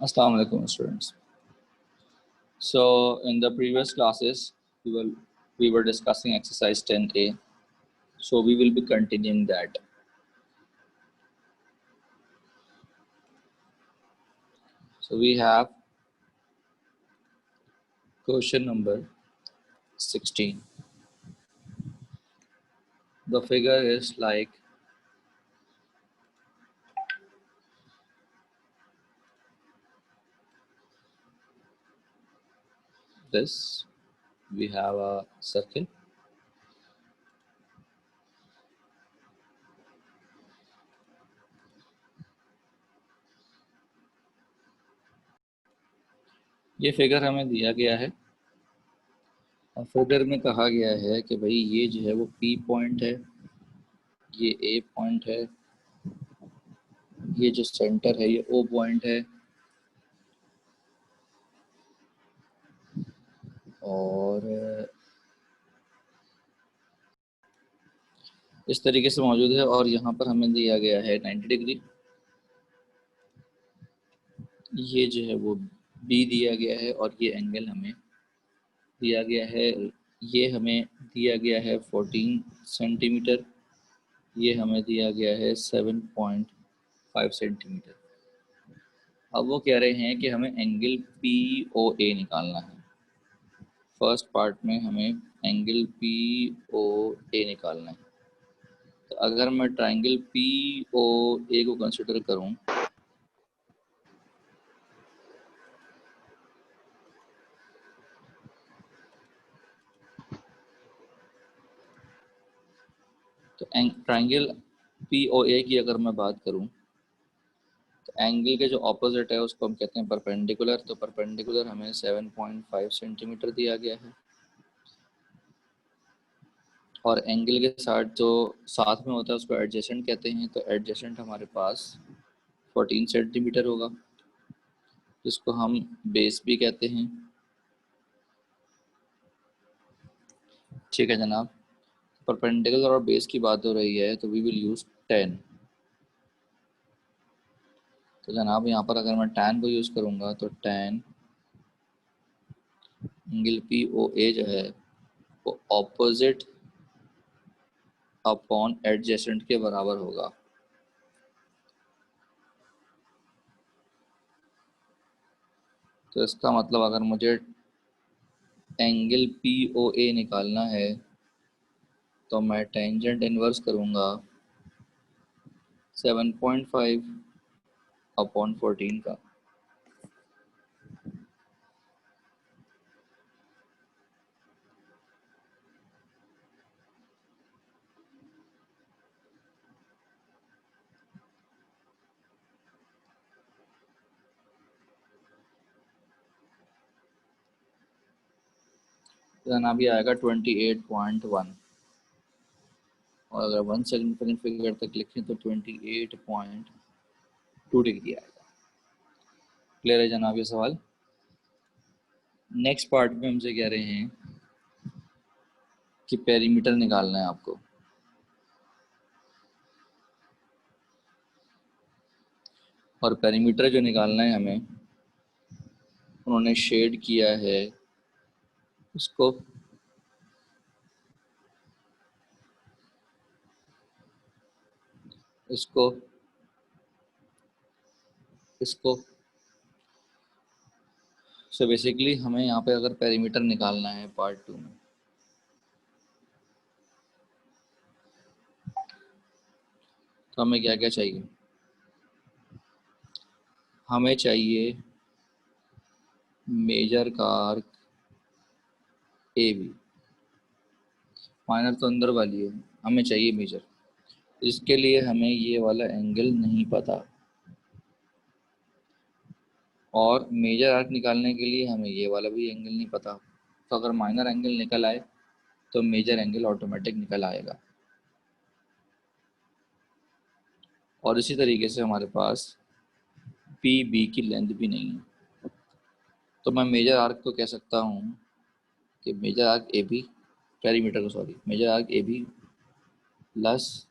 Assalamu alaikum students. So in the previous classes we were discussing exercise 10A. So we will be continuing that. So we have question number 16. The figure is like this. We have a circle. ये figure हमें दिया गया है और figure में कहा गया है कि भाई ये जो है वो P पॉइंट है, ये A पॉइंट है, ये जो सेंटर है ये O पॉइंट है और इस तरीके से मौजूद है और यहाँ पर हमें दिया गया है 90 डिग्री। ये जो है वो B दिया गया है और ये एंगल हमें दिया गया है, ये हमें दिया गया है 14 सेंटीमीटर, ये हमें दिया गया है 7.5 सेंटीमीटर। अब वो कह रहे हैं कि हमें एंगल POA निकालना है। फर्स्ट पार्ट में हमें एंगल POA निकालना है। तो अगर मैं ट्राइंगल POA को कंसिडर करूं तो ट्राइंगल POA की अगर मैं बात करूं तो एंगल के जो ऑपोजिट है उसको हम कहते हैं परपेंडिकुलर। तो परपेंडिकुलर हमें 7.5 सेंटीमीटर दिया गया है और एंगल के साथ जो साथ में होता है उसको एडजेसेंट कहते हैं। तो एडजेसेंट हमारे पास 14 सेंटीमीटर होगा जिसको हम बेस भी कहते हैं। ठीक है जनाब, परपेंडिकुलर और बेस की बात हो रही है तो वी विल यूज 10। तो जनाब यहाँ पर अगर मैं tan को यूज करूँगा तो tan एंगल POA जो है वो ऑपोजिट अपॉन एडजेसेंट के बराबर होगा। तो इसका मतलब अगर मुझे एंगल POA निकालना है तो मैं टेंजेंट इनवर्स करूँगा 7.5 अपॉन 14 का। जनाब ये आएगा 28.1 और अगर 1 सेकंड फिगर तक लिखें तो 28.2 डिग्री आएगा। क्लियर है जनाब ये सवाल। नेक्स्ट पार्ट में हमसे कह रहे हैं कि पेरीमीटर निकालना है आपको। और पेरीमीटर जो निकालना है हमें, उन्होंने शेड किया है उसको इसको सो बेसिकली हमें यहाँ पे अगर पेरीमीटर निकालना है पार्ट 2 में तो हमें क्या क्या चाहिए। हमें चाहिए मेजर का आर्क AB, माइनर तो अंदर वाली है, हमें चाहिए मेजर। इसके लिए हमें ये वाला एंगल नहीं पता और मेजर आर्क निकालने के लिए हमें ये वाला भी एंगल नहीं पता। तो अगर माइनर एंगल निकल आए तो मेजर एंगल ऑटोमेटिक निकल आएगा। और इसी तरीके से हमारे पास PB की लेंथ भी नहीं है। तो मैं मेजर आर्क को कह सकता हूँ कि मेजर आर्क AB, पेरीमीटर को sorry, major arc AB plus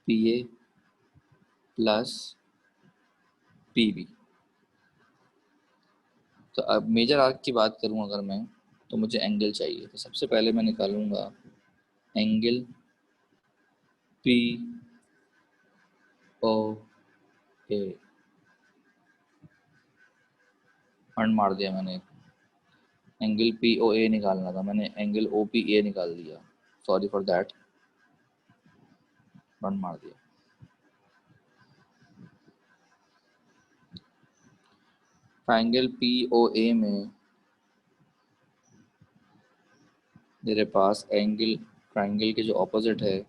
PA plus P B. तो अब मेजर आर्क की बात करूं अगर मैं, तो मुझे एंगल चाहिए। तो सबसे पहले मैं निकालूंगा एंगल पी ओ ए। फंड मार दिया मैंने, एंगल पी ओ ए निकालना था, मैंने एंगल ओ पी ए निकाल दिया, सॉरी फॉर दैट, फंड मार दिया। ट्राइंगल पी ओ ए में मेरे पास एंगल ट्राइंगल के जो ऑपोजिट है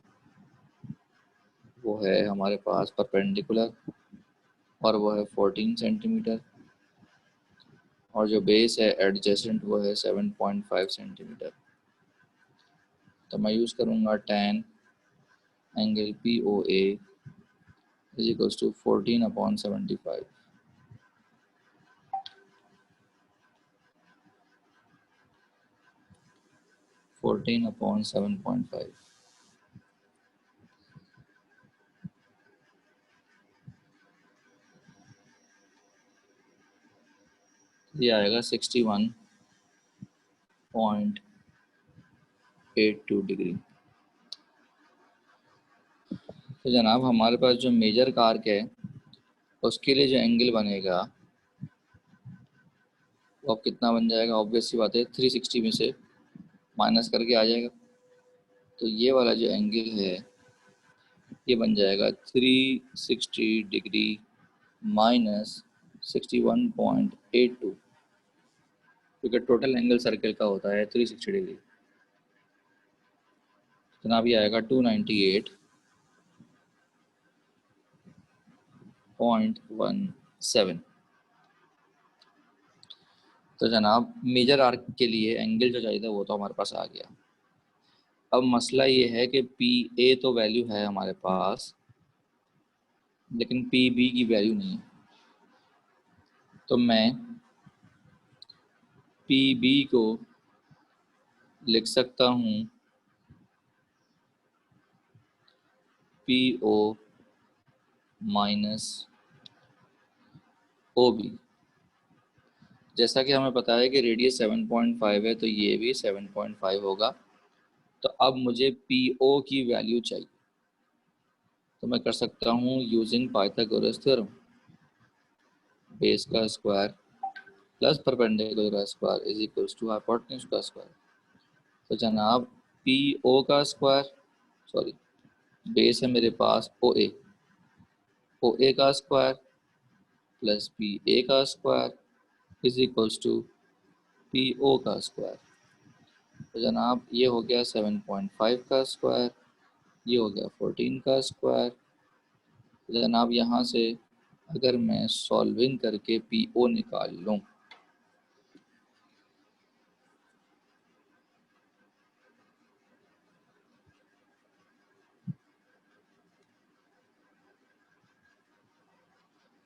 वो है हमारे पास परपेंडिकुलर, और वो है 14 सेंटीमीटर, और जो बेस है एडजेसेंट वो है 7.5 सेंटीमीटर। तो मैं यूज़ करूँगा tan angle P O A is equals to 14/75। 14/7.5 ये आएगा 61.82 डिग्री। तो जनाब हमारे पास जो मेजर आर्क है उसके लिए जो एंगल बनेगा वो अब कितना बन जाएगा, ऑब्वियस सी बात है 360 में से माइनस करके आ जाएगा। तो ये वाला जो एंगल है ये बन जाएगा 360 डिग्री माइनस 61.82, क्योंकि टोटल एंगल सर्कल का होता है 360 डिग्री। जनाब ये आएगा 298.17। तो जनाब मेजर आर्क के लिए एंगल जो चाहिए था वो तो हमारे पास आ गया। अब मसला ये है कि पी ए तो वैल्यू है हमारे पास, लेकिन पी बी की वैल्यू नहीं है। तो मैं पी बी को लिख सकता हूँ P O minus O B. जैसा कि हमें पता है कि रेडियस 7.5 है तो ये भी 7.5 होगा। तो अब मुझे पी ओ की वैल्यू चाहिए, तो मैं कर सकता हूँ यूजिंग पाइथागोरस थ्योरम, बेस का स्क्वायर प्लस परपेंडिकुलर का square is equals to hypotenuse का स्क्वायर। तो जनाब पी ओ का स्क्वायर, सॉरी बेस है मेरे पास ओ ए का स्क्वायर प्लस पी ए का square is equals to P O का स्क्वायर। तो जनाब ये हो गया 7.5 का स्क्वायर, ये हो गया 14 का स्क्वायर। तो जनाब यहाँ से अगर मैं सॉल्विंग करके पी ओ निकाल लूँ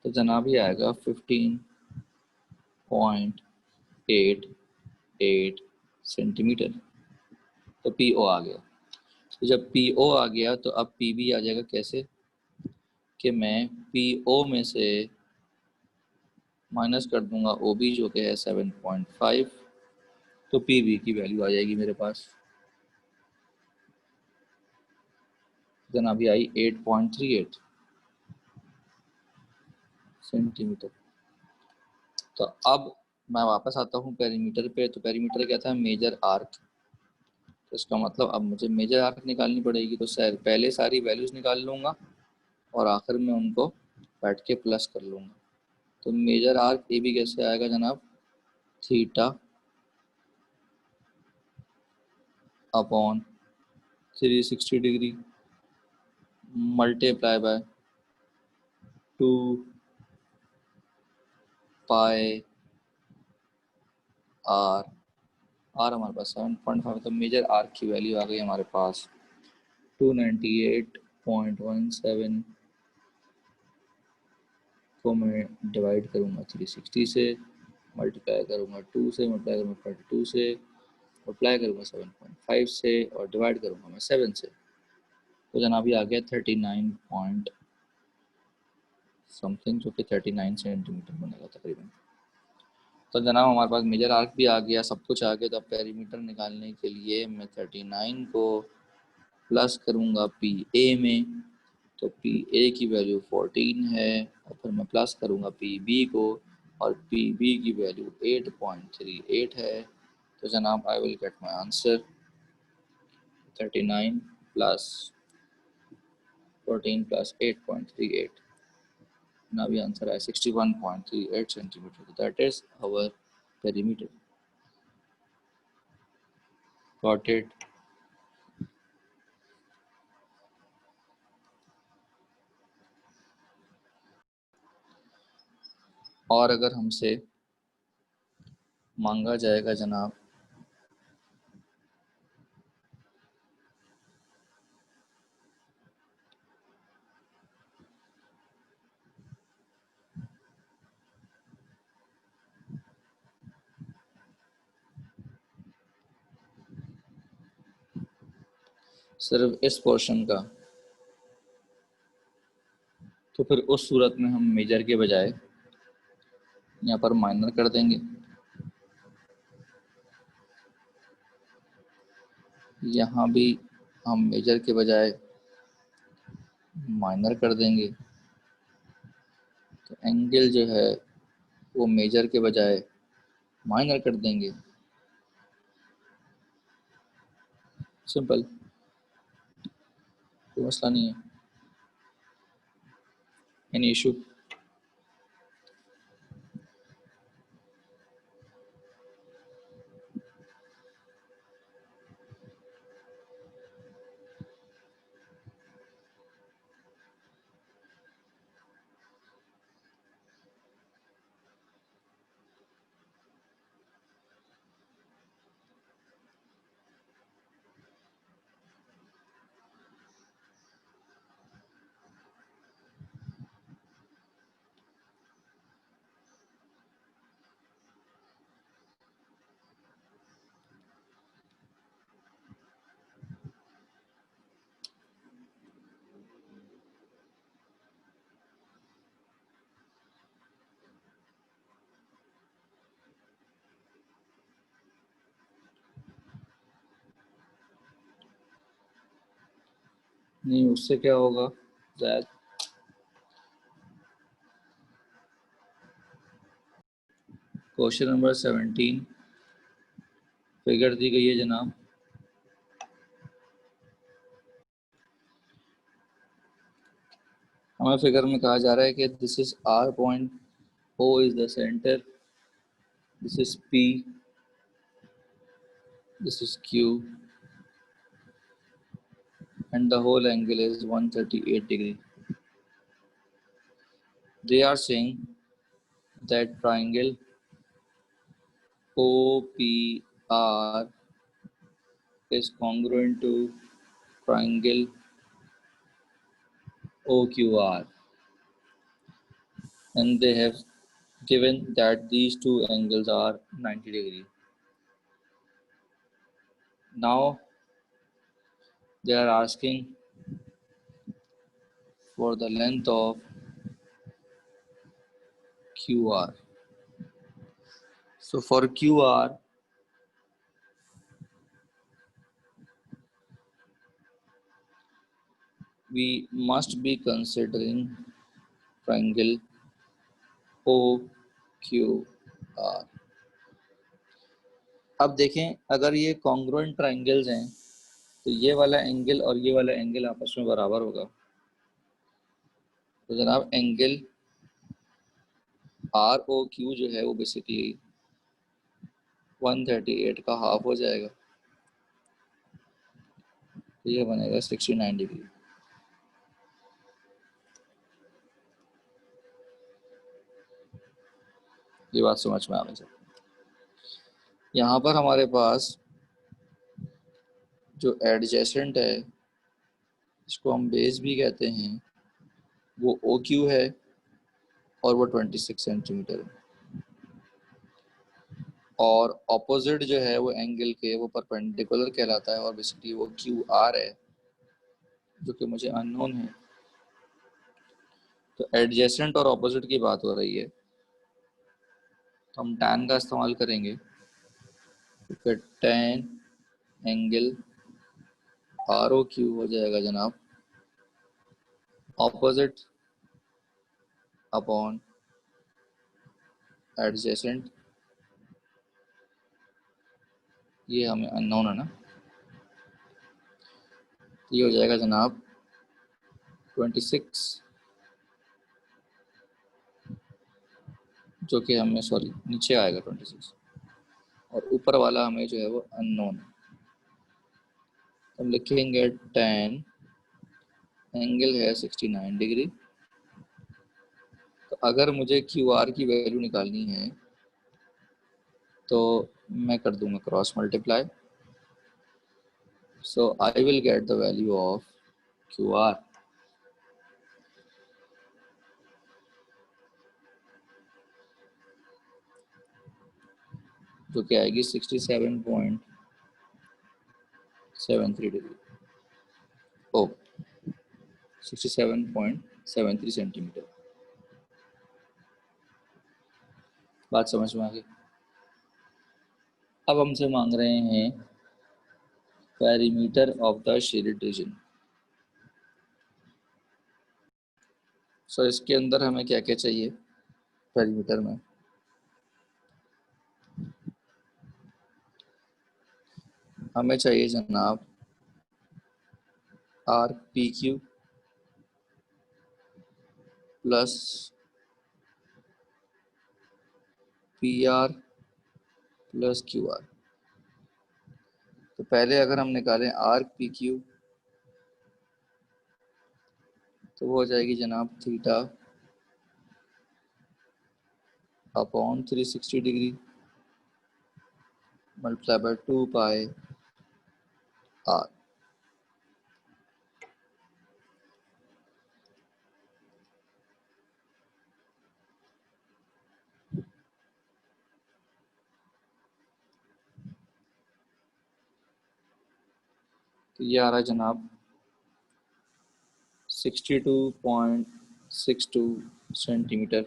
तो जनाब ये आएगा 15.88 सेंटीमीटर। तो पी ओ आ गया। तो जब पी ओ आ गया तो अब पी बी आ जाएगा कैसे, कि मैं पी ओ में से माइनस कर दूंगा ओ बी जो कि है 7.5, तो पी बी की वैल्यू आ जाएगी मेरे पास। जनाब ये आई 8.38 सेंटीमीटर। तो अब मैं वापस आता हूँ पेरीमीटर पे। तो पेरीमीटर क्या था, मेजर आर्क। तो इसका मतलब अब मुझे मेजर आर्क निकालनी पड़ेगी। तो सर पहले सारी वैल्यूज़ निकाल लूँगा और आखिर में उनको बैठ के प्लस कर लूँगा। तो मेजर आर्क ए बी कैसे आएगा जनाब, theta upon 360 degree multiply by 2 pi R. R हमारे पास 7.5। तो मेजर आर्क की वैल्यू आ गई हमारे पास 298.17 को मैं डिवाइड करूँगा 360 से, मल्टीप्लाई करूँगा 2 से, मल्टीप्लाई करूँगा 32 से, मल्टीप्लाई करूँगा 7.5 से और डिवाइड करूँगा मैं 7 से। तो जनाब ये आ गया समथिंग, जो कि 39 सेंटीमीटर बनेगा तकरीबन। तो जनाब हमारे पास मेजर आर्क भी आ गया, सब कुछ आ गया। तो अब पेरीमीटर निकालने के लिए मैं 39 को प्लस करूँगा पी ए में, तो पी ए की वैल्यू 14 है, और फिर मैं प्लस करूँगा पी बी को, और पी बी की वैल्यू 8.38 है। तो जनाब I will get my answer 39 plus 14 plus 8.38। Now the answer is 61.38 centimeter. That is our perimeter. Got it? और अगर हमसे मांगा जाएगा जनाब सिर्फ इस पोर्शन का, तो फिर उस सूरत में हम मेजर के बजाय यहाँ पर माइनर कर देंगे। यहाँ भी हम मेजर के बजाय माइनर कर देंगे। तो एंगल जो है वो मेजर के बजाय माइनर कर देंगे। सिंपल, कोई मसला नहीं है। Any issue? नहीं, उससे क्या होगा ज़ायद? क्वेश्चन नंबर 17 फिगर दी गई है जनाब। हमें फिगर में कहा जा रहा है कि this is R point, O is the centre, this is P, this is Q, and the whole angle is 138 degree. They are saying that triangle OPR is congruent to triangle OQR, and they have given that these two angles are 90 degree. Now they are asking for the length of QR. So for QR, we must be considering triangle OQR. अब देखें, अगर ये congruent triangles हैं तो ये वाला angle और ये वाला एंगल आपस में बराबर होगा। तो जनाब एंगल आर ओ क्यू जो है वो बेसिकली 138 का हाफ हो जाएगा, तो ये बनेगा 69 डिग्री। ये बात समझ में आ गई। यहाँ पर हमारे पास जो एडजेसेंट है, इसको हम बेस भी कहते हैं, वो ओ क्यू है और वो 26 सेंटीमीटर है। और ऑपोजिट जो है वो एंगल के वो परपेंडिकुलर कहलाता है, और बेसिकली वो क्यू आर है, जो कि मुझे अननोन है। तो एडजेसेंट और ऑपोजिट की बात हो रही है, तो हम tan का इस्तेमाल करेंगे। तो फिर tan एंगल ROQ हो जाएगा जनाब ऑपोजिट अपॉन एडजेसेंट। ये हमें अननोन है ना, ये हो जाएगा जनाब 26, जो कि हमें सॉरी नीचे आएगा 26, और ऊपर वाला हमें जो है वो अननोन है। हम लिखेंगे tan एंगल है 69 डिग्री। तो अगर मुझे QR की वैल्यू निकालनी है तो मैं कर दूंगा cross multiply. So I will get the value of QR, जो कि आएगी 67.73 डिग्री, ओ 67.73 सेंटीमीटर। बात समझ में आ गई। अब हमसे मांग रहे हैं perimeter of the shaded region. So इसके अंदर हमें क्या क्या चाहिए पेरीमीटर में? हमें चाहिए जनाब RPQ plus PR plus QR। तो पहले अगर हम निकालें RPQ तो वो हो जाएगी जनाब theta upon 360 degree multiply by 2 pi R। तो ये आ रहा है जनाब 62.62 सेंटीमीटर।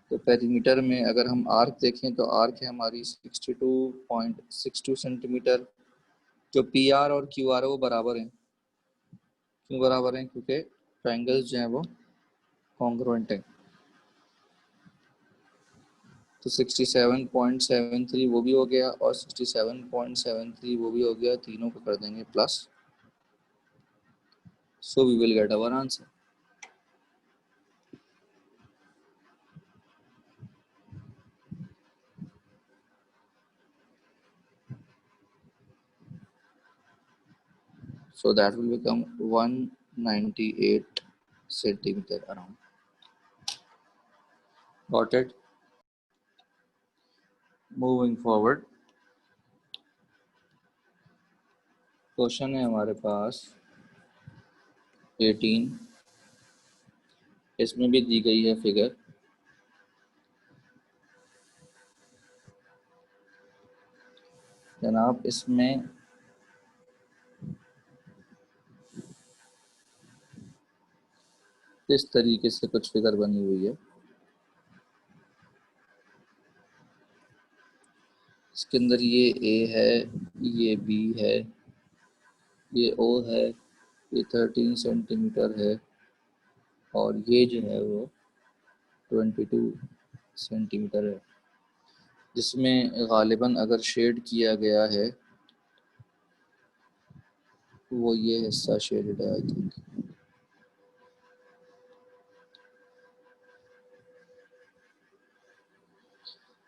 तो पेरीमीटर में अगर हम आर्क देखें तो आर्क है हमारी 62.62 सेंटीमीटर। जो PR और QR है वो बराबर हैं। क्यों बराबर हैं? क्योंकि ट्रायंगल्स जो हैं वो कॉन्ग्रुएंट हैं। तो 67.73 वो भी हो गया और 67.73 वो भी हो गया, तीनों को कर देंगे plus. So we will get our answer. So that will become 198 centimeter around. Got it? Moving forward, question है हमारे पास 18। इसमें भी दी गई है फिगर। जनाब इसमें इस तरीके से कुछ फिगर बनी हुई है। इसके अंदर ये A है, ये B है, ये O है, ये 13 सेंटीमीटर है और ये जो है वो 22 सेंटीमीटर है, जिसमें गालिबन अगर शेड किया गया है वो ये हिस्सा शेडेड है आई थिंक।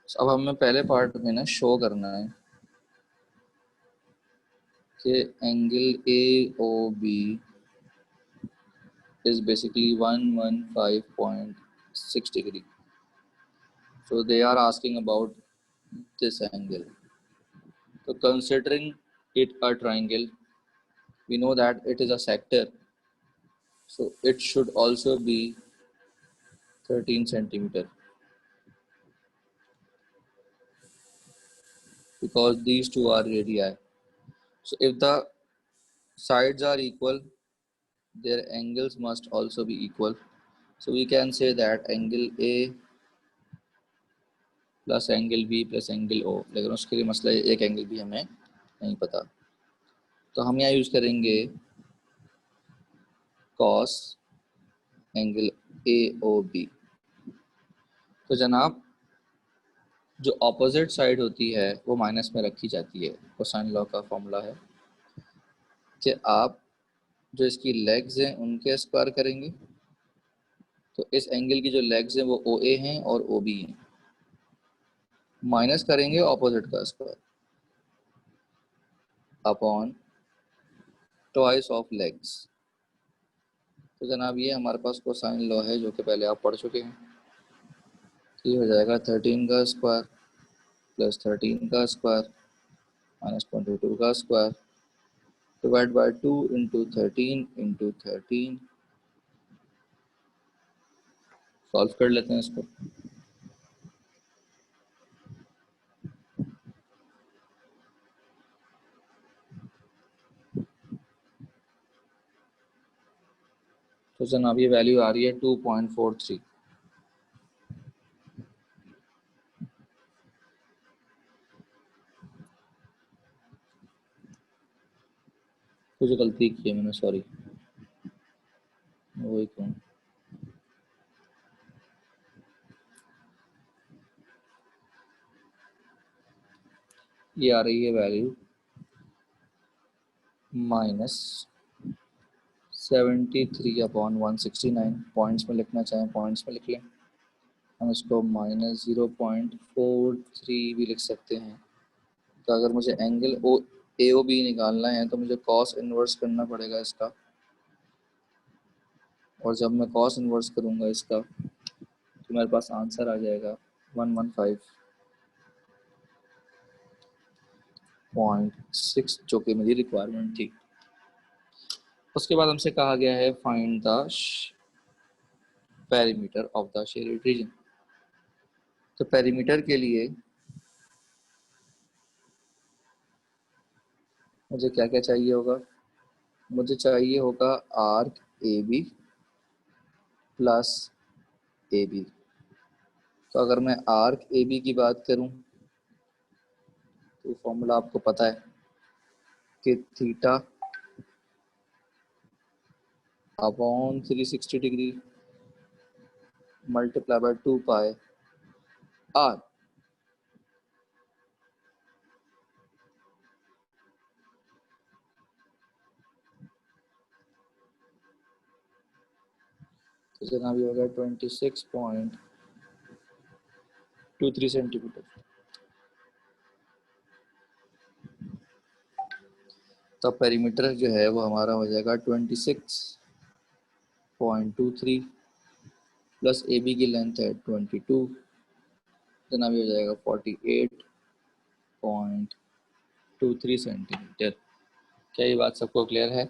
अब हमें पहले पार्ट में ना शो करना है कि angle AOB is basically 115.6 degree. So they are asking about this angle. So considering it a triangle, we know that it is a sector. So it should also be 13 centimeter because these two are radii. So if the sides are equal, their angles must also be equal. So we can say that angle A plus angle B plus angle O, लेकिन उसके लिए मसला एक angle भी हमें नहीं पता, तो हम यहाँ यूज़ करेंगे cos एंगल AOB। तो जनाब जो ऑपोजिट साइड होती है वो माइनस में रखी जाती है। कोसाइन लॉ का फॉर्मूला है कि आप जो इसकी लेग्स हैं उनके स्क्वायर करेंगे, तो इस एंगल की जो लेग्स हैं वो OA हैं और OB हैं, माइनस करेंगे ऑपोजिट का square upon twice of legs. तो जनाब ये हमारे पास कोसाइन लॉ है जो कि पहले आप पढ़ चुके हैं। ये हो जाएगा 13 का स्क्वायर प्लस 13 का स्क्वायर माइनस 22 का square divide by 2 into 13 into 13। Solve कर लेते हैं इसको। तो जनाब ये वैल्यू आ रही है 2.43। कुछ गलती की है मैंने, सॉरी। वही क्यों, ये आ रही है वैल्यू -73/169। पॉइंट्स में लिखना चाहें पॉइंट्स में लिख लें, हम इसको -0.43 भी लिख सकते हैं। तो अगर मुझे एंगल AOB निकालना है तो मुझे कॉस इन्वर्स करना पड़ेगा इसका, और जब मैं कॉस इन्वर्स करूँगा इसका तो मेरे पास आंसर आ जाएगा 115.6, जो कि मेरी रिक्वायरमेंट थी। उसके बाद हमसे कहा गया है find the perimeter of the shaded reason. तो पेरीमीटर के लिए मुझे क्या क्या चाहिए होगा? मुझे चाहिए होगा आर्क AB प्लस AB। तो अगर मैं आर्क AB की बात करूं तो फॉर्मूला आपको पता है कि theta upon 360 degree multiply by 2 pi R. तो जनाब ये हो गया 26.23 सेंटीमीटर। तो पेरीमीटर जो है वो हमारा हो जाएगा 26.23 प्लस AB की लेंथ है 22, जनाब ये हो जाएगा 48.23 सेंटीमीटर। क्या ये बात सबको क्लियर है?